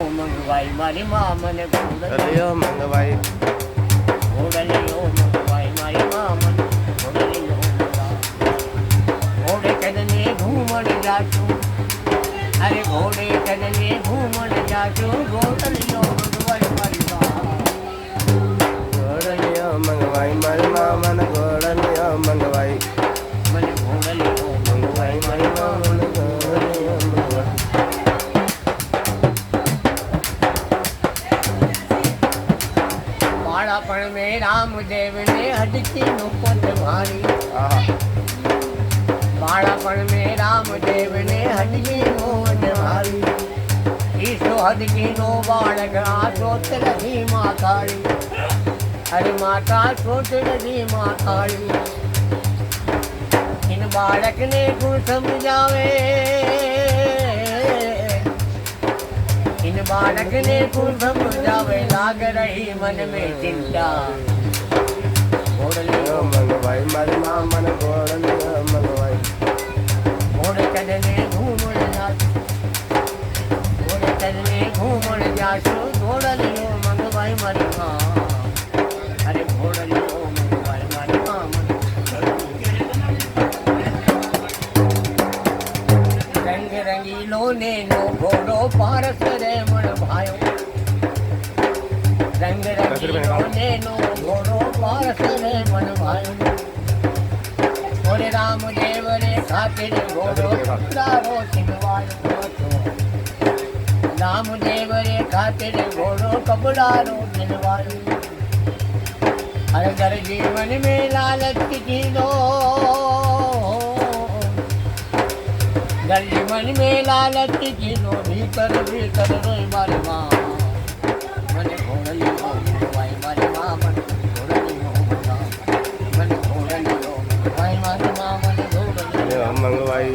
મંગવાઈ મારી માં મને અલિયો મંગવાઈ ઘોડલીઓ મંગવાઈ મારી માં મને ઘોડલીઓ ઘોડે કદને ઘૂમણ જાચું અરે ઘોડે કદને ઘૂમણ જાચું ઘોડલીઓ મંગવાઈ મારી માં ઘોડલીઓ મંગવાઈ મારી માં મને ઘોડલીઓ મંગવાઈ મને ઘોડલીઓ મંગવાઈ મારી માં મને ઘોડલીઓ મંગવાઈ બાળપણ મેં રામદેવને હડકીનો પોત મારી બાળપણ મેં રામદેવને હડકીનો પોત મારી ઈસો હડકીનો બાળક આ ચોતરથી માં કાળી અરે માતા ચોતરથી માં કાળી इन બાળકને ગુણ સમજાવે इन बालकने गुण समझावे लाग रही मन में चिंता घोड़लियो મંગવાઈ મારી માં મને ઘોડલીઓ મંગવાઈ घोड़े चलने घूमण जासु घोड़े चलने घूमण जासु घोड़लियो मंगवाई मारी मां अरे घोड़लियो मंगवाई मारी मां रंग रंगीलो ने नो घोड़ो पारस रे मन भायो रंग रंगीलो ने नो घोड़ो पारस रे मन भायो ओरे रामदेव रे खातिर घोड़ो कपड़ारो छिनवायो रामदेव रे खातिर घोड़ो कपड़ारो छिनवायो अरे घर जीवन में लालच की दो घर जीवन में लालच की दो भीतर भीतर रोई मारी माँ मन घोड़लियो मंगवाई मारी माँ मन घोड़लियो मन घोड़लियो मंगवाई मारी माँ मन घोड़लियो મંગવાઈ